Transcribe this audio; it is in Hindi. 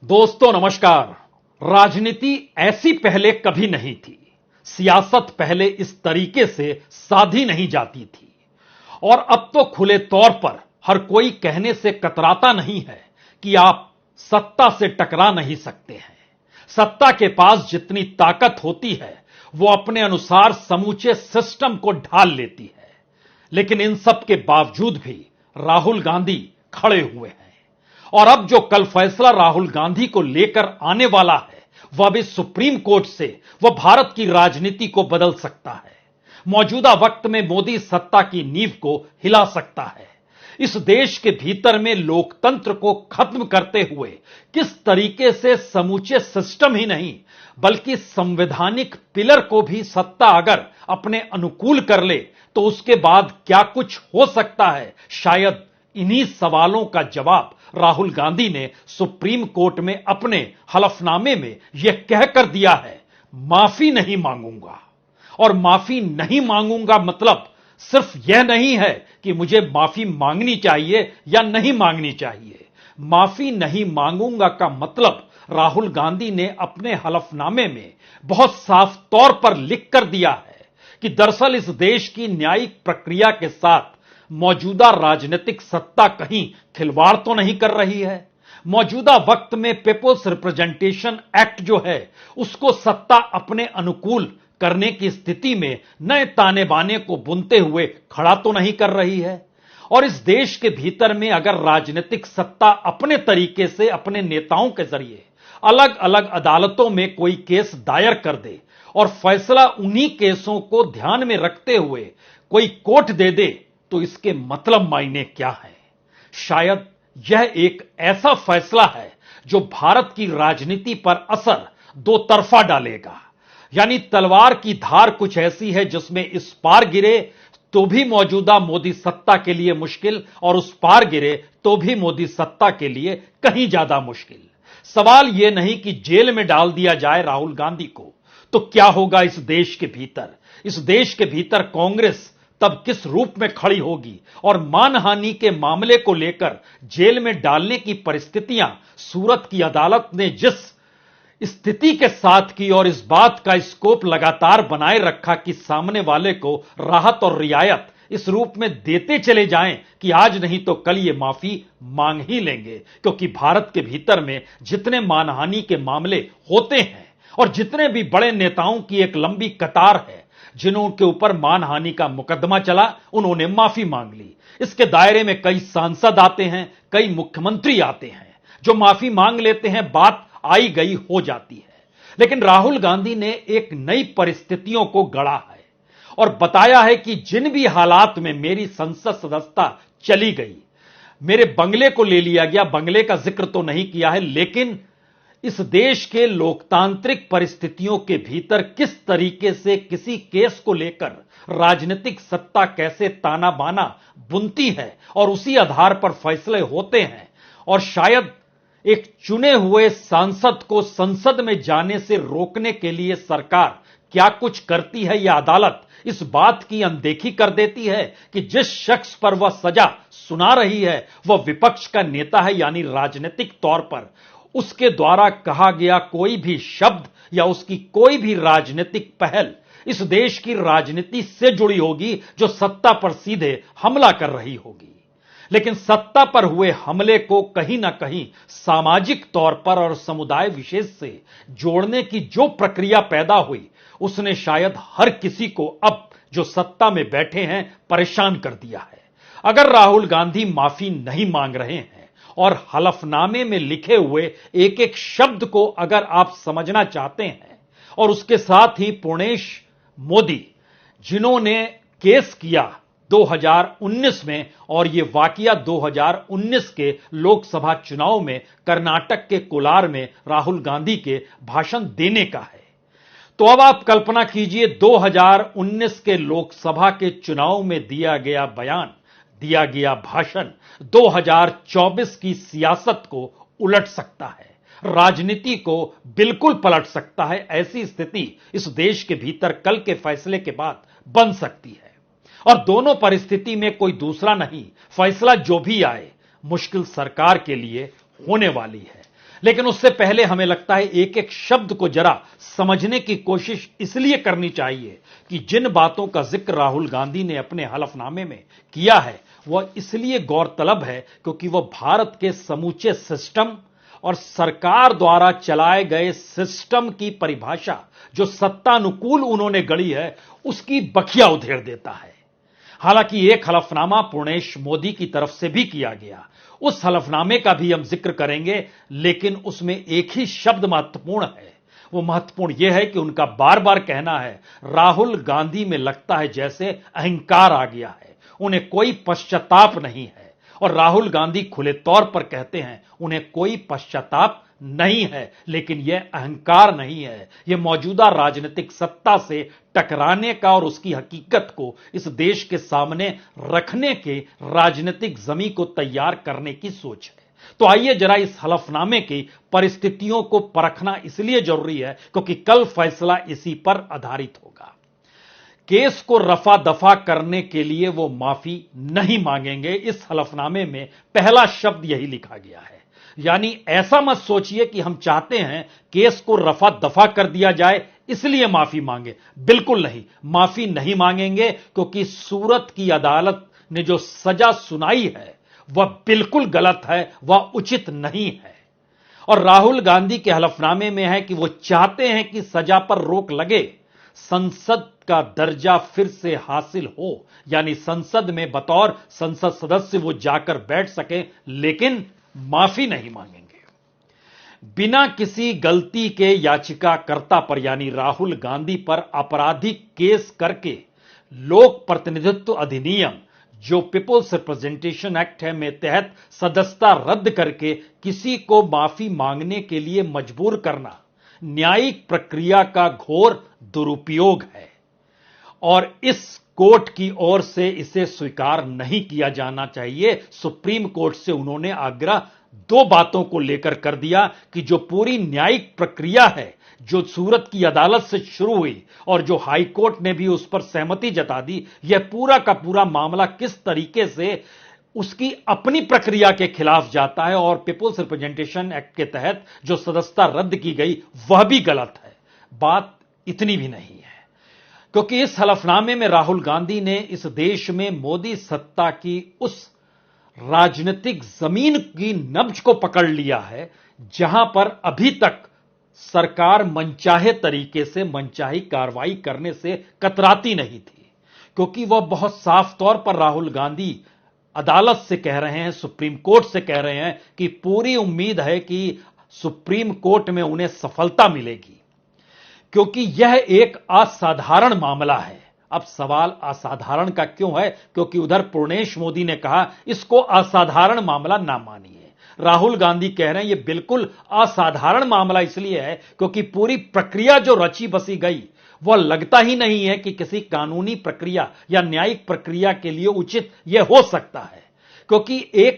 दोस्तों नमस्कार। राजनीति ऐसी पहले कभी नहीं थी। सियासत पहले इस तरीके से साधी नहीं जाती थी। और अब तो खुले तौर पर हर कोई कहने से कतराता नहीं है कि आप सत्ता से टकरा नहीं सकते हैं। सत्ता के पास जितनी ताकत होती है वो अपने अनुसार समूचे सिस्टम को ढाल लेती है। लेकिन इन सब के बावजूद भी राहुल गांधी खड़े हुए हैं। और अब जो कल फैसला राहुल गांधी को लेकर आने वाला है वह भी सुप्रीम कोर्ट से वह भारत की राजनीति को बदल सकता है। मौजूदा वक्त में मोदी सत्ता की नींव को हिला सकता है। इस देश के भीतर में लोकतंत्र को खत्म करते हुए किस तरीके से समूचे सिस्टम ही नहीं बल्कि संवैधानिक पिलर को भी सत्ता अगर अपने अनुकूल कर ले तो उसके बाद क्या कुछ हो सकता है। शायद इन्हीं सवालों का जवाब राहुल गांधी ने सुप्रीम कोर्ट में अपने हलफनामे में यह कहकर दिया है, माफी नहीं मांगूंगा। और माफी नहीं मांगूंगा मतलब सिर्फ यह नहीं है कि मुझे माफी मांगनी चाहिए या नहीं मांगनी चाहिए। माफी नहीं मांगूंगा का मतलब राहुल गांधी ने अपने हलफनामे में बहुत साफ तौर पर लिख कर दिया है कि दरअसल इस देश की न्यायिक प्रक्रिया के साथ मौजूदा राजनीतिक सत्ता कहीं खिलवाड़ तो नहीं कर रही है। मौजूदा वक्त में पीपल्स रिप्रेजेंटेशन एक्ट जो है उसको सत्ता अपने अनुकूल करने की स्थिति में नए ताने बाने को बुनते हुए खड़ा तो नहीं कर रही है। और इस देश के भीतर में अगर राजनीतिक सत्ता अपने तरीके से अपने नेताओं के जरिए अलग अलग अदालतों में कोई केस दायर कर दे और फैसला उन्हीं केसों को ध्यान में रखते हुए कोई कोर्ट दे दे तो इसके मतलब मायने क्या है। शायद यह एक ऐसा फैसला है जो भारत की राजनीति पर असर दो तरफा डालेगा। यानी तलवार की धार कुछ ऐसी है जिसमें इस पार गिरे तो भी मौजूदा मोदी सत्ता के लिए मुश्किल और उस पार गिरे तो भी मोदी सत्ता के लिए कहीं ज्यादा मुश्किल। सवाल यह नहीं कि जेल में डाल दिया जाए राहुल गांधी को तो क्या होगा इस देश के भीतर। इस देश के भीतर कांग्रेस तब किस रूप में खड़ी होगी और मानहानि के मामले को लेकर जेल में डालने की परिस्थितियां सूरत की अदालत ने जिस स्थिति के साथ की और इस बात का स्कोप लगातार बनाए रखा कि सामने वाले को राहत और रियायत इस रूप में देते चले जाएं कि आज नहीं तो कल ये माफी मांग ही लेंगे। क्योंकि भारत के भीतर में जितने मानहानि के मामले होते हैं और जितने भी बड़े नेताओं की एक लंबी कतार है जिनके ऊपर मानहानि का मुकदमा चला उन्होंने माफी मांग ली। इसके दायरे में कई सांसद आते हैं, कई मुख्यमंत्री आते हैं जो माफी मांग लेते हैं, बात आई गई हो जाती है। लेकिन राहुल गांधी ने एक नई परिस्थितियों को गढ़ा है और बताया है कि जिन भी हालात में मेरी संसद सदस्यता चली गई, मेरे बंगले को ले लिया गया, बंगले का जिक्र तो नहीं किया है, लेकिन इस देश के लोकतांत्रिक परिस्थितियों के भीतर किस तरीके से किसी केस को लेकर राजनीतिक सत्ता कैसे ताना बाना बुनती है और उसी आधार पर फैसले होते हैं। और शायद एक चुने हुए सांसद को संसद में जाने से रोकने के लिए सरकार क्या कुछ करती है या अदालत इस बात की अनदेखी कर देती है कि जिस शख्स पर वह सजा सुना रही है वह विपक्ष का नेता है। यानी राजनीतिक तौर पर उसके द्वारा कहा गया कोई भी शब्द या उसकी कोई भी राजनीतिक पहल इस देश की राजनीति से जुड़ी होगी जो सत्ता पर सीधे हमला कर रही होगी। लेकिन सत्ता पर हुए हमले को कहीं ना कहीं सामाजिक तौर पर और समुदाय विशेष से जोड़ने की जो प्रक्रिया पैदा हुई उसने शायद हर किसी को अब जो सत्ता में बैठे हैं परेशान कर दिया है। अगर राहुल गांधी माफी नहीं मांग रहे हैं और हलफनामे में लिखे हुए एक एक शब्द को अगर आप समझना चाहते हैं और उसके साथ ही पूर्णेश मोदी जिन्होंने केस किया 2019 में और यह वाकया 2019 के लोकसभा चुनाव में कर्नाटक के कोलार में राहुल गांधी के भाषण देने का है, तो अब आप कल्पना कीजिए 2019 के लोकसभा के चुनाव में दिया गया बयान, दिया गया भाषण 2024 की सियासत को उलट सकता है, राजनीति को बिल्कुल पलट सकता है। ऐसी स्थिति इस देश के भीतर कल के फैसले के बाद बन सकती है। और दोनों परिस्थिति में कोई दूसरा नहीं, फैसला जो भी आए मुश्किल सरकार के लिए होने वाली है। लेकिन उससे पहले हमें लगता है एक एक शब्द को जरा समझने की कोशिश इसलिए करनी चाहिए कि जिन बातों का जिक्र राहुल गांधी ने अपने हलफनामे में किया है वह इसलिए गौरतलब है क्योंकि वह भारत के समूचे सिस्टम और सरकार द्वारा चलाए गए सिस्टम की परिभाषा जो सत्तानुकूल उन्होंने गढ़ी है उसकी बखिया उधेड़ देता है। हालांकि एक हलफनामा पूर्णेश मोदी की तरफ से भी किया गया, उस हलफनामे का भी हम जिक्र करेंगे, लेकिन उसमें एक ही शब्द महत्वपूर्ण है। वो महत्वपूर्ण यह है कि उनका बार बार कहना है राहुल गांधी में लगता है जैसे अहंकार आ गया है, उन्हें कोई पश्चाताप नहीं है। और राहुल गांधी खुले तौर पर कहते हैं उन्हें कोई पश्चाताप नहीं है, लेकिन यह अहंकार नहीं है, यह मौजूदा राजनीतिक सत्ता से टकराने का और उसकी हकीकत को इस देश के सामने रखने के राजनीतिक जमी को तैयार करने की सोच है। तो आइए जरा इस हलफनामे की परिस्थितियों को परखना इसलिए जरूरी है क्योंकि कल फैसला इसी पर आधारित होगा। केस को रफा दफा करने के लिए वो माफी नहीं मांगेंगे, इस हलफनामे में पहला शब्द यही लिखा गया है। यानी ऐसा मत सोचिए कि हम चाहते हैं केस को रफा दफा कर दिया जाए इसलिए माफी मांगे, बिल्कुल नहीं, माफी नहीं मांगेंगे क्योंकि सूरत की अदालत ने जो सजा सुनाई है वह बिल्कुल गलत है, वह उचित नहीं है। और राहुल गांधी के हलफनामे में है कि वो चाहते हैं कि सजा पर रोक लगे, संसद का दर्जा फिर से हासिल हो, यानी संसद में बतौर संसद सदस्य वो जाकर बैठ सके, लेकिन माफी नहीं मांगेंगे। बिना किसी गलती के याचिकाकर्ता पर यानी राहुल गांधी पर आपराधिक केस करके लोक प्रतिनिधित्व अधिनियम जो पीपुल्स रिप्रेजेंटेशन एक्ट है में तहत सदस्यता रद्द करके किसी को माफी मांगने के लिए मजबूर करना न्यायिक प्रक्रिया का घोर दुरुपयोग है और इस कोर्ट की ओर से इसे स्वीकार नहीं किया जाना चाहिए। सुप्रीम कोर्ट से उन्होंने आग्रह दो बातों को लेकर कर दिया कि जो पूरी न्यायिक प्रक्रिया है जो सूरत की अदालत से शुरू हुई और जो हाई कोर्ट ने भी उस पर सहमति जता दी, यह पूरा का पूरा मामला किस तरीके से उसकी अपनी प्रक्रिया के खिलाफ जाता है और पीपुल्स रिप्रेजेंटेशन एक्ट के तहत जो सदस्यता रद्द की गई वह भी गलत है। बात इतनी भी नहीं है क्योंकि इस हलफनामे में राहुल गांधी ने इस देश में मोदी सत्ता की उस राजनीतिक जमीन की नब्ज को पकड़ लिया है जहां पर अभी तक सरकार मनचाहे तरीके से मनचाही कार्रवाई करने से कतराती नहीं थी, क्योंकि वह बहुत साफ तौर पर राहुल गांधी अदालत से कह रहे हैं, सुप्रीम कोर्ट से कह रहे हैं कि पूरी उम्मीद है कि सुप्रीम कोर्ट में उन्हें सफलता मिलेगी क्योंकि यह एक असाधारण मामला है। अब सवाल असाधारण का क्यों है? क्योंकि उधर पूर्णेश मोदी ने कहा इसको असाधारण मामला ना मानिए। राहुल गांधी कह रहे हैं यह बिल्कुल असाधारण मामला इसलिए है क्योंकि पूरी प्रक्रिया जो रची बसी गई वह लगता ही नहीं है कि किसी कानूनी प्रक्रिया या न्यायिक प्रक्रिया के लिए उचित यह हो सकता है, क्योंकि एक